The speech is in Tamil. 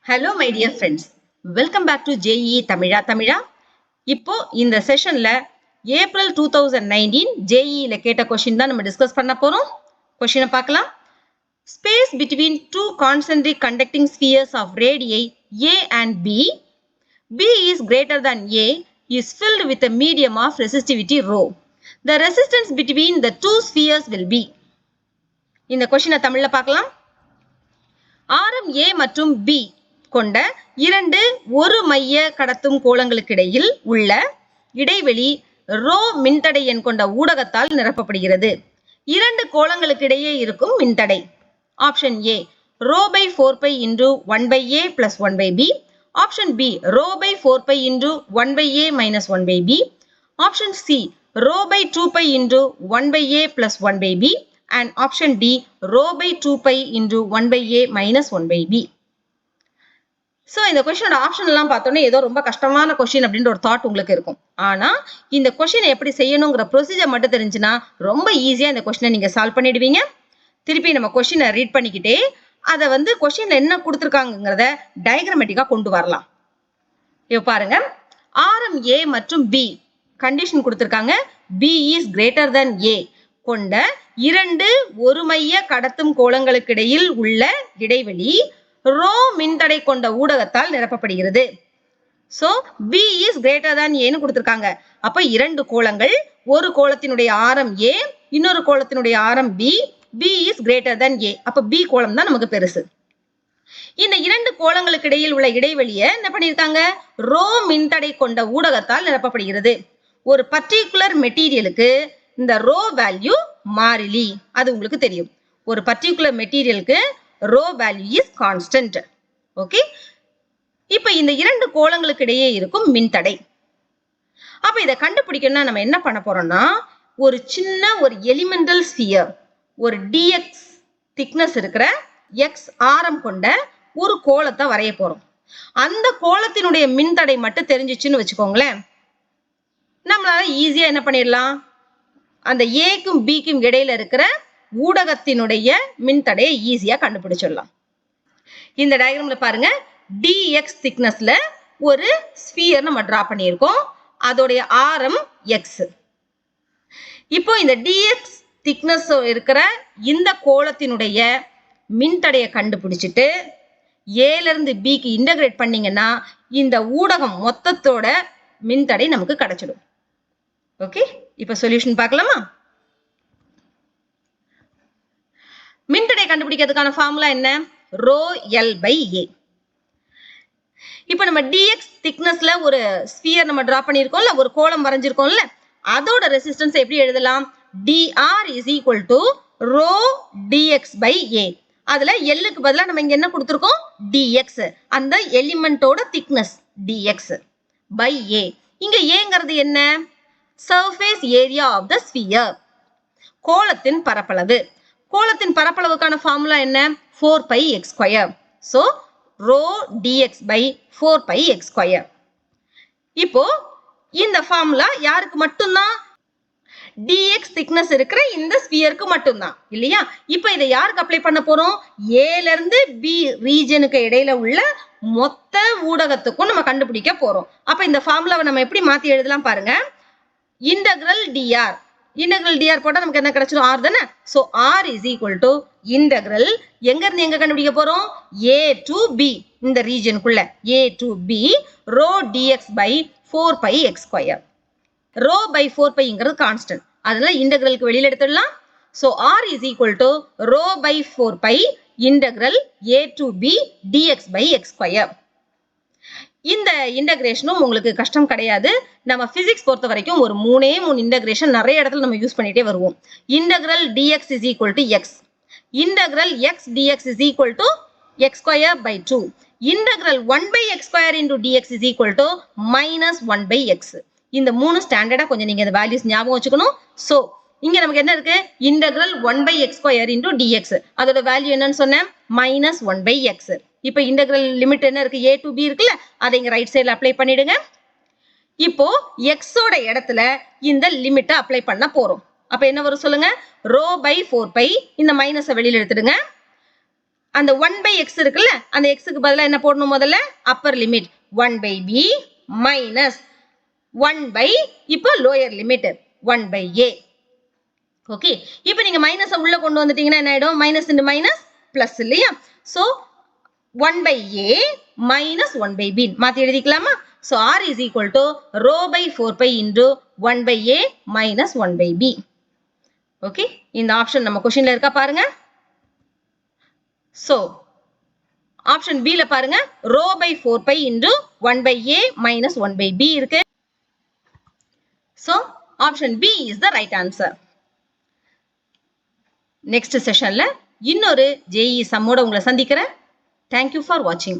Hello my dear friends. Welcome back to JEE Tamila. இப்போ இந்த செஷன்ல ஏப்ரல் 2019 JEE ல கேட்ட क्वेश्चन தான் நம்ம டிஸ்கஸ் பண்ண போறோம். क्वेश्चन பார்க்கலாம். Space between two concentric conducting spheres of radii A and B is greater than A is filled with a medium of resistivity rho. The resistance between the two spheres will be. இந்த क्वेश्चन தமிழ்ல பார்க்கலாம். ஆரம் A மற்றும் B கொண்ட இரண்டு ஒரு மைய கடத்தும் கோளங்களுக்கிடையில் உள்ள இடைவெளி ரோ மின்தடை எண் கொண்ட ஊடகத்தால் நிரப்பப்படுகிறது. இரண்டு கோளங்களுக்கிடையே இருக்கும் மின்தடை. Option A rho by 4 by into 1 by A plus 1 by B. Option B rho by 4 by into 1 by A minus 1 by B. Option C rho by 2 by into 1 by A plus 1 by B. and option D rho by 2 pi into 1 by A minus 1 by B. So இந்த क्वेश्चन ஆப்ஷன் எல்லாம் பார்த்தோன்னே ஏதோ ரொம்ப கஷ்டமான क्वेश्चन அப்படின்ற ஒரு தாட் உங்களுக்கு இருக்கும். ஆனா இந்த क्वेश्चन எப்படி செய்யணுங்கிற ப்ரொசீஜர் மட்டும் தெரிஞ்சுனா ரொம்ப ஈஸியா இந்த क्वेश्चन நீங்க சால்வ் பண்ணிடுவீங்க. திருப்பி நம்ம क्वेश्चन ரீட் பண்ணிக்கிட்டே அதை क्वेश्चन என்ன கொடுத்திருக்காங்கங்கறத டயகிராமேட்டிக்கா கொண்டு வரலாம். இப்போ பாருங்க ஆரம் A மற்றும் B கண்டிஷன் கொடுத்திருக்காங்க. B is greater than A கொண்ட இரண்டு ஒரு மைய கடத்தும் கோளங்களுக்கிடையில் உள்ள இடைவெளி ரோ மின்தடை கொண்ட ஊடகத்தால் நிரப்பப்படுகிறது. So B is greater than A ன்னு கொடுத்திருக்காங்க. அப்ப இரண்டு கோளங்கள், ஒரு கோளத்தினுடைய ஆரம் A, இன்னொரு கோளத்தினுடைய ஆரம் B. B is greater than A. அப்ப B கோளம் தான் நமக்கு பெருசு. இந்த இரண்டு கோளங்களுக்கு இடையில் உள்ள இடைவெளியை என்ன பண்ணிருக்காங்க? ரோ மின்தடை கொண்ட ஊடகத்தால் நிரப்பப்படுகிறது. ஒரு பர்டிகுலர் மெட்டீரியலுக்கு இந்த ரோ வேல்யூ மாறிலி, அது உங்களுக்கு தெரியும். ஒரு பர்டிகுலர் மெட்டீரியலுக்கு rho value is constant. Okay, இப்போ இந்த இரண்டு கோளங்களுக்கு இடையே இருக்கும் மின்தடை. அப்ப இதை கண்டுபிடிக்கணும்னா நம்ம என்ன பண்ண போறோம்னா, ஒரு சின்ன ஒரு எலிமெண்டல் ஸ்பியர், ஒரு dx திக்னஸ் இருக்கிற x ஆரம் கொண்ட ஒரு கோளத்தை வரைய போறோம். அந்த கோளத்தினுடைய மின்தடை மட்டும் தெரிஞ்சிச்சுன்னு வச்சுக்கோங்களேன், நம்மளால ஈஸியா என்ன பண்ணிடலாம், அந்த ஏக்கும் பிக்கும் இடையில இருக்கிற ஊடகத்தினுடைய மின்தடையை ஈஸியா கண்டுபிடிச்சிடலாம். இந்த டயக்ராம்ல பாருங்க, dx திக்னஸ்ல ஒரு ஸ்பியர் நம்ம டிரா பண்ணியிருக்கோம். அதோடைய ஆரம் x. இப்போ இந்த dx திக்னஸ் இருக்கிற இந்த கோளத்தினுடைய மின்தடையை கண்டுபிடிச்சிட்டு ஏல இருந்து பிக்கு இன்டகிரேட் பண்ணீங்கன்னா இந்த ஊடகம் மொத்தத்தோட மின்தடை நமக்கு கிடைச்சிடும். ஓகே, இப்ப சொல்யூஷன் பார்க்கலாமா? மின்தடை கண்டுபிடிக்கிறதுக்கான ஃபார்முலா என்ன? ரோ எல் பை ஏ. இப்ப நம்ம dx திக்னஸ்ல ஒரு ஸ்பியர் நம்ம டிரா பண்ணியிருக்கோம்ல, ஒரு கோளம் வரைஞ்சிருக்கோம்ல, அதோட ரெசிஸ்டன்ஸ் எப்படி எழுதலாம்? dr is equal to rho dx by a. அதுல எல்லுக்கு பதிலா நம்ம இங்க என்ன கொடுத்திருக்கோம்? dx, அந்த எலிமெண்டோட திக்னஸ் dx by a. இங்க ஏங்கிறது என்ன? Surface area of the sphere, கோளத்தின் பரப்பளவு. கோளத்தின் பரப்பளவுக்கான ஃபார்முலா என்ன? 4 pi x square. So rho dx by 4 pi x square. இப்போ இந்த ஃபார்முலா யாருக்கு மட்டும்தான்? dx திக்னஸ் இருக்கிற இந்த ஸ்பியருக்கு மட்டும்தான் இல்லையா? இப்போ இதை யாருக்கு அப்ளை பண்ண போறோம்? ஏல இருந்து பி ரீஜனுக்கு இடையில உள்ள மொத்த ஊடகத்துக்கும் நம்ம கண்டுபிடிக்க போறோம். அப்ப இந்த ஃபார்முலாவை நம்ம எப்படி மாத்தி எழுதலாம் பாருங்க. இன்டகிரல் dr, இன்டகிரல் dr போட்டா நமக்கு என்ன கிடைச்சிடும்? r தானே. So r is equal to integral எங்க இருந்து எங்க கண்டுபிடிக்க போறோம்? a to b, இந்த ரீஜனுக்குள்ள a to b rho dx by 4 pi x square. rho by 4 pi ங்கிறது கான்ஸ்டன்ட், அதனால இன்டகிரலுக்கு வெளியில எடுத்துடலாம். So r is equal to rho by 4 pi integral a to b dx by x square. இந்த இன்டகிரேஷனும் உங்களுக்கு கஷ்டம் கிடையாது. நம்ம பிசிக்ஸ் பொறுத்த வரைக்கும் ஒரு 3 இன்டகிரேஷன் நிறைய இடத்துல நம்ம யூஸ் பண்ணிட்டே வருவோம். Integral dx is equal to x, integral x dx is equal to x square by 2, integral 1 by x square into dx is equal to minus 1 by x. இந்த 3 ஸ்டாண்டர்டா கொஞ்சம் நீங்க இந்த வேல்யூஸ் ஞாபகம் வச்சுக்கணும். சோ இங்க நமக்கு என்ன இருக்கு? Integral 1 by x square into dx, அதோட வேல்யூ என்னன்னு சொன்னேன்? minus 1 by x. இப்போ இன்டகிரல் லிமிட் என்ன இருக்கு? a to b இருக்குல்ல, அதை இங்க ரைட் சைடுல அப்ளை பண்ணிடுங்க. இப்போ x ஓட இடத்துல இந்த லிமிட்டை அப்ளை பண்ண போறோம். அப்ப என்ன வரும் சொல்லுங்க? rho by 4 pi, இந்த மைனஸை வெளியில எடுத்துடுங்க. அந்த 1 by x இருக்குல்ல அந்த x க்கு பதிலா என்ன போடணும் முதல்ல upper limit 1 by b minus 1 by இப்போ lower limit 1 by a. Okay இப்போ நீங்க மைனஸை உள்ள கொண்டு வந்துட்டீங்கன்னா என்ன ஆயிடும் மைனஸ் இன்டு மைனஸ் பிளஸ் இல்லையா so 1 by a minus 1 by b மாத்தி எழுதிக்கலாமா so r is equal to rho by 4 pi into 1 by a minus 1 by b. Okay இந்த ஆப்ஷன் நம்ம கொஸ்டின்ல இருக்கா பாருங்க. ஸோ ஆப்ஷன் B ல பாருங்க rho by 4 pi into 1 by a minus 1 by b இருக்கு. So option B is the right answer. Next செஷன்ல இன்னொரு JEE சம்மோட உங்களை சந்திக்கிறேன். Thank you for watching.